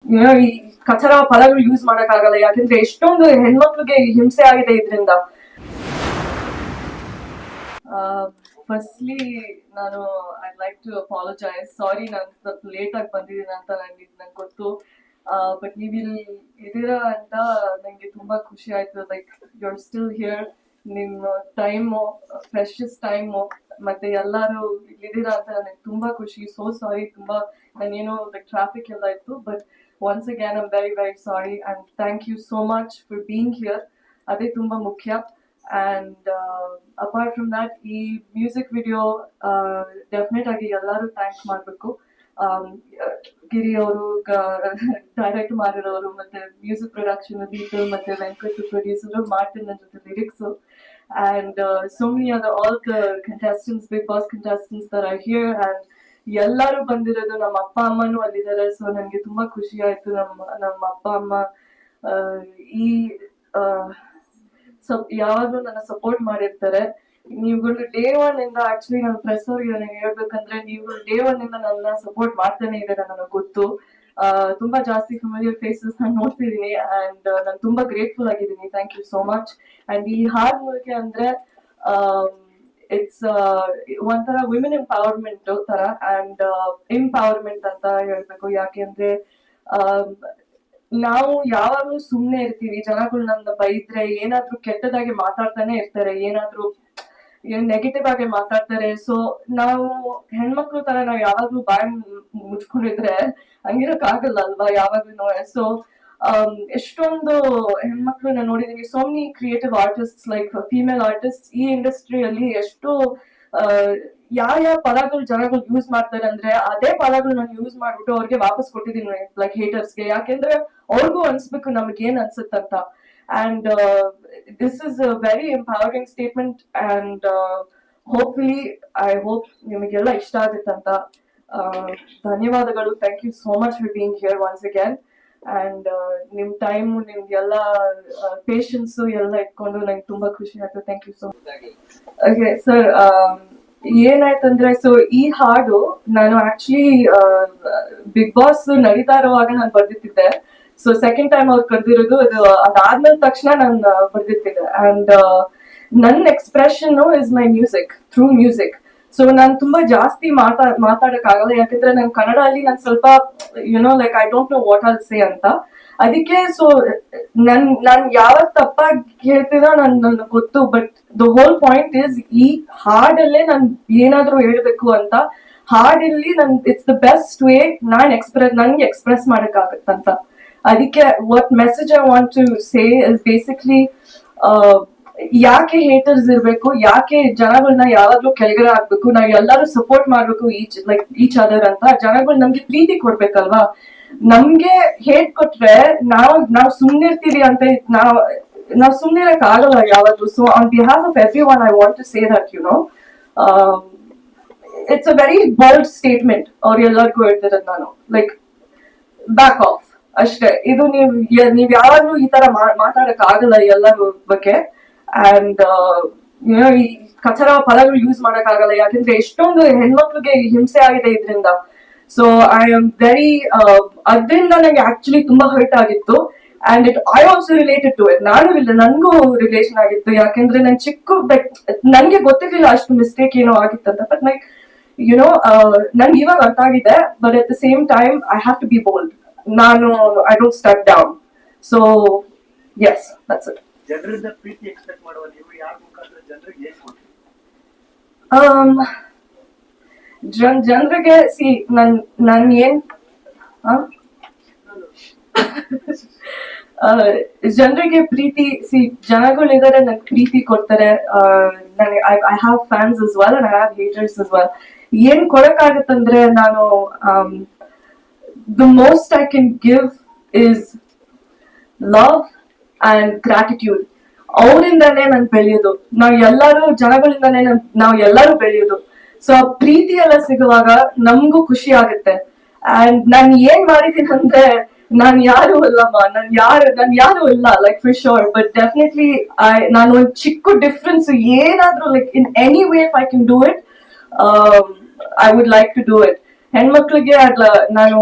ಈ ಕಚರ ಪದಗಳು ಯೂಸ್ ಮಾಡಕ್ಕಾಗಲ್ಲ, ಯಾಕಂದ್ರೆ ಎಷ್ಟೊಂದು ಹೆಣ್ಮಕ್ಳಿಗೆ ಹಿಂಸೆ ಆಗಿದೆ ಇದರಿಂದ. ಫಸ್ಟ್ಲಿ ನಾನು ಐ ಲೈಕ್ ಟು ಅಪಾಲಜೈಸ್. ಸಾರಿ, ನಾನು ಸ್ವಲ್ಪ ಲೇಟ್ ಆಗಿ ಬಂದಿದ್ದೀನಿ ಅಂತ ನಂಗೆ ಗೊತ್ತು. ಬಟ್ ನೀವು ಇಲ್ಲಿ ಇದೀರಾ ಅಂತ ನಂಗೆ ತುಂಬಾ ಖುಷಿ ಆಯ್ತು. Like you are still here, ನಿಮ್ಮ ಟೈಮು, ಫ್ರೆಶಸ್ ಟೈಮು, ಮತ್ತೆ ಎಲ್ಲರೂ ಇಲ್ಲಿದ್ದೀರಾ ಅಂತ ನನಗೆ ತುಂಬಾ ಖುಷಿ. ಸೋ ಸಾರಿ, ತುಂಬಾ ನಾನೇನೋ ಲೈಕ್ ಟ್ರಾಫಿಕ್ ಎಲ್ಲ ಇತ್ತು. But once again I'm very very sorry and thank you so much for being here. ಅದೇ ತುಂಬಾ ಮುಖ್ಯ. ಅಂಡ್ ಅಪಾರ್ಟ್ ಫ್ರಮ್ ದ್ಯಾಟ್, ಈ ಮ್ಯೂಸಿಕ್ ವಿಡಿಯೋ ಡೆಫಿನೆಟ್ ಆಗಿ ಎಲ್ಲರೂ ಥ್ಯಾಂಕ್ಸ್ ಮಾಡಬೇಕು. ಗಿರಿ ಅವರು ಡೈರೆಕ್ಟ್ ಮಾಡಿರೋರು, ಮತ್ತೆ ಮ್ಯೂಸಿಕ್ ಪ್ರೊಡಕ್ಷನ್ ದೀಪು, ಮತ್ತೆ ವೆಂಕಟ್ ಪ್ರೊಡ್ಯೂಸರ್, ಮಾರ್ಟಿನ್ ನನ್ನ ಜೊತೆ lyrics, and so many other all the contestants, Big Boss contestants that are here, and ಎಲ್ಲರೂ ಬಂದಿರೋದು. ನಮ್ಮ ಅಪ್ಪ ಅಮ್ಮನೂ ಅಲ್ಲಿದ್ದಾರೆ. ಸೊ ನನಗೆ ತುಂಬಾ ಖುಷಿ ಆಯ್ತು. ನಮ್ಮ ಅಪ್ಪ ಅಮ್ಮ ಈ ಯಾವಾಗಲೂ ನನ್ನ ಸಪೋರ್ಟ್ ಮಾಡಿರ್ತಾರೆ. ನೀವುಗಳು ಡೇ ಒನ್ ಇಂದ, ಆಕ್ಚುಲಿ ನಾನು ಪ್ರೆಸ್ ಅವ್ರಿಗೆ ಹೇಳ್ಬೇಕಂದ್ರೆ, ನೀವು ಡೇ ಒನ್ ಇಂದ ನನ್ನ ಸಪೋರ್ಟ್ ಮಾಡ್ತಾನೆ ಇದ್ದಾರೆ, ನನಗೆ ಗೊತ್ತು. ತುಂಬಾ ಜಾಸ್ತಿ ಫೆಮಿಲಿಯರ್ ಫೇಸಸ್ ನಾನು ನೋಡ್ತಿದ್ದೀನಿ ಅಂಡ್ ನಾನು ತುಂಬಾ ಗ್ರೇಟ್ಫುಲ್ ಆಗಿದ್ದೀನಿ. Thank you so much. And ಈ ಹಾಡ್ ಮೂಲಕ ಅಂದ್ರೆ ಇಟ್ಸ್ ಒಂಥರ ವಿಮೆನ್ ಎಂಪವರ್ಮೆಂಟ್ ತರ ಅಂಡ್ ಎಂಪವರ್ಮೆಂಟ್ ಅಂತ ಹೇಳ್ಬೇಕು. ಯಾಕೆಂದ್ರೆ ನಾವು ಯಾವಾಗ್ಲೂ ಸುಮ್ನೆ ಇರ್ತೀವಿ, ಜನಗಳು ನಮ್ನ ಬೈದ್ರೆ ಏನಾದ್ರೂ ಕೆಟ್ಟದಾಗಿ ಮಾತಾಡ್ತಾನೆ ಇರ್ತಾರೆ, ಏನಾದ್ರೂ ನೆಗೆಟಿವ್ ಆಗಿ ಮಾತಾಡ್ತಾರೆ. ಸೊ ನಾವು ಹೆಣ್ಮಕ್ಳು ತರ ನಾವು ಯಾವಾಗ್ಲೂ ಬಾಯಿ ಮುಚ್ಕೊಂಡಿದ್ರೆ ಹಂಗಿರಕ್ ಆಗಲ್ಲ ಅಲ್ವಾ ಯಾವಾಗ್ಲೂ. ಸೊ ಎಷ್ಟೊಂದು ಹೆಣ್ಮಕ್ಳು ನಾನು ನೋಡಿದೀನಿ. So many creative artist, like female artist ಈ ಇಂಡಸ್ಟ್ರಿಯಲ್ಲಿ ಎಷ್ಟು ಯಾವ ಪದಗಳು ಜನಗಳು ಯೂಸ್ ಮಾಡ್ತಾರೆ ಅಂದ್ರೆ ಅದೇ ಪದಗಳು ನಾನು ಯೂಸ್ ಮಾಡ್ಬಿಟ್ಟು ಅವ್ರಿಗೆ ವಾಪಸ್ ಕೊಟ್ಟಿದ್ದೀನಿ, ಲೈಕ್ ಹೇಟರ್ಸ್ಗೆ. ಯಾಕೆಂದ್ರೆ ಅವ್ರಿಗೂ ಅನ್ಸ್ಬೇಕು ನಮ್ಗೆ ಏನ್ ಅನ್ಸುತ್ತಂತ. And this is a very empowering statement, and hopefully I hope ನಿಮಗೆಲ್ಲ ಇಷ್ಟ ಆಗುತ್ತೆ ಅಂತ. ಧನ್ಯವಾದಗಳು. Thank you so much for being here once again. And ನಿಮ್ ಟೈಮ್, ನಿಮ್ಗೆಲ್ಲ ಪೇಷನ್ಸ್ ಎಲ್ಲ ಇಟ್ಕೊಂಡು ನಂಗೆ ತುಂಬಾ ಖುಷಿ ಆಯ್ತು. Thank you so much. Okay sir, ಏನಾಯ್ತಂದ್ರೆ, ಸೊ ಈ ಹಾಡು ನಾನು ಆಕ್ಚುಲಿ ಬಿಗ್ ಬಾಸ್ ನಡೀತಾ ಇರುವಾಗ ನಾನು ಬರ್ದಿತ್ತಿದ್ದೆ. ಸೊ ಸೆಕೆಂಡ್ ಟೈಮ್ ಅವ್ರು ಕರೆದಿರೋದು ಅದಾದ್ಮೇಲೆ ತಕ್ಷಣ ನಾನು ಬರ್ದಿರ್ತಿದ್ದೆ. ಅಂಡ್ ನನ್ನ expression is my music, through music. So ನಾನು ತುಂಬಾ ಜಾಸ್ತಿ ಮಾತಾಡಕ್ ಆಗಲ್ಲ, ಯಾಕಂದ್ರೆ ನಾನು ಕನ್ನಡ ಅಲ್ಲಿ ನಾನು ಸ್ವಲ್ಪ like I don't know what all say ಅಂತ. ಅದಕ್ಕೆ ಸೊ ನಾನ್ ಯಾವಾಗ ತಪ್ಪಾಗಿ ಹೇಳ್ತೀನೋ ನನ್ಗೆ ಗೊತ್ತು. But the whole point is ಈ ಹಾಡಲ್ಲೇ ನಾನು ಏನಾದ್ರೂ ಹೇಳ್ಬೇಕು ಅಂತ. ಹಾಡಲ್ಲಿ ಇಟ್ಸ್ ದ ಬೆಸ್ಟ್ ವೇ ನನ್ಗೆ ಎಕ್ಸ್ಪ್ರೆಸ್ ಮಾಡಕ್ ಆಗತ್ತಂತ. ಅದಕ್ಕೆ what message I want to say is basically, ಯಾಕೆ ಹೇಟರ್ಸ್ ಇರ್ಬೇಕು, ಯಾಕೆ ಜನಗಳನ್ನ ಯಾವಾಗ್ಲೂ ಕೆಳಗಡೆ ಹಾಕ್ಬೇಕು, ನಾವ್ ಎಲ್ಲರೂ ಸಪೋರ್ಟ್ ಮಾಡ್ಬೇಕು ಈಚ್ ಅದರ್ ಅಂತ. ಜನಗಳು ನಮ್ಗೆ ಪ್ರೀತಿ ಕೊಡ್ಬೇಕಲ್ವಾ. ನಮ್ಗೆ ಹೇಟ್ ಕೊಟ್ರೆ ನಾವ್ ಸುಮ್ನಿರ್ತೀವಿ ಅಂತ ನಾವ್ ಸುಮ್ನಿರಕ್ ಆಗಲ್ಲ ಯಾವಾಗ್ಲೂ. So on behalf of everyone I want to say that it's a very bold statement. ಅವ್ರು ಎಲ್ಲರಿಗೂ ಹೇಳ್ತಿರೋದು ನಾನು, ಲೈಕ್ ಬ್ಯಾಕ್ ಆಫ್ ಅಷ್ಟೇ. ಇದು ನೀವ್ ಯಾವಾಗ್ಲೂ ಈ ತರ ಮಾತಾಡಕ್ ಆಗಲ್ಲ ಎಲ್ಲರ ಬಗ್ಗೆ. ಅಂಡ್ ಈ ಕಚರ ಪದಗಳು ಯೂಸ್ ಮಾಡಕ್ ಆಗಲ್ಲ, ಯಾಕಂದ್ರೆ ಎಷ್ಟೊಂದು ಹೆಣ್ಮಕ್ಳಿಗೆ ಹಿಂಸೆ ಆಗಿದೆ ಇದರಿಂದ. ಸೊ ಐ ಆಮ್ ವೆರಿ ಅದ್ರಿಂದ ನಂಗೆ ಆಕ್ಚುಲಿ ತುಂಬಾ ಹರ್ಟ್ ಆಗಿತ್ತು. And I also related to it. ನನ್ಗೂ ರಿಲೇಷನ್ ಆಗಿತ್ತು, ಯಾಕಂದ್ರೆ ನನ್ ನನ್ಗೆ ಗೊತ್ತಿರ್ಲಿಲ್ಲ ಅಷ್ಟು ಮಿಸ್ಟೇಕ್ ಏನೋ ಆಗಿತ್ತಂತ. ಬಟ್ ಲೈಕ್ ನನ್ಗೆ ಇವಾಗ ಅರ್ಥ ಆಗಿದೆ. But at the same time I have to be bold. I don't step down. So yes, that's it. ಜನರಿಂದ ಪ್ರೀತಿ ಎಕ್ಸ್ಪೆಕ್ಟ್ ಮಾಡುವ ನೀವು ಯಾರ ಮುಖಾಂತರ ಜನರಿಗೆ ಏನು ಕೊಡ್ತೀರಿ? ಜನರಿಗೆ ನನ್ ಏನ್ ಜನರಿಗೆ ಪ್ರೀತಿ ಜನಗಳಿದ್ದಾರೆ, ನನ್ ಪ್ರೀತಿ ಕೊಡ್ತಾರೆ. I have fans as well and I have haters as well. ಏನ್ ಕೊಡಕ್ಕಾಗತ್ತಂದ್ರೆ ನಾನು the most I can give is love and gratitude. ಅವರಿಂದಾನೇ ನಾನು ಬೆಳೆಯೋದು. ನಾವ್ ಎಲ್ಲರೂ ಜನಗಳಿಂದಾನೇ ನಾವ್ ಎಲ್ಲರೂ ಬೆಳೆಯೋದು. ಸೊ ಆ ಪ್ರೀತಿ ಎಲ್ಲ ಸಿಗುವಾಗ ನಮ್ಗೂ ಖುಷಿ ಆಗುತ್ತೆ. ಅಂಡ್ ನಾನ್ ಏನ್ ಮಾಡಿದೀನಿ ಅಂದ್ರೆ, ನಾನ್ ಯಾರು ಅಲ್ಲಮ್ಮ, ನಾನ್ ಯಾರು ಇಲ್ಲ, like for sure. But definitely ನಾನು ಒಂದ್ ಚಿಕ್ಕ ಡಿಫ್ರೆನ್ಸ್ ಏನಾದ್ರೂ, like in any way if I can do it, I would like to do it. ಹೆಣ್ಮಕ್ಳಿಗೆ ಅದ್ಲ ನಾನು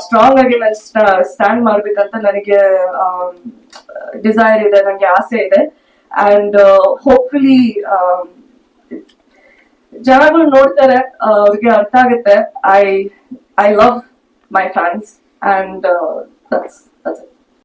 ಸ್ಟ್ರಾಂಗ್ ಆಗಿ ನಾನು ಸ್ಟ್ಯಾಂಡ್ ಮಾಡ್ಬೇಕಂತ ನನಗೆ ಡಿಸೈರ್ ಇದೆ, ನನಗೆ ಆಸೆ ಇದೆ. ಅಂಡ್ ಹೋಪ್ಫುಲಿ ಜನಗಳು ನೋಡ್ತಾರೆ, ಅವ್ರಿಗೆ ಅರ್ಥ ಆಗುತ್ತೆ. I love my fans and that's it.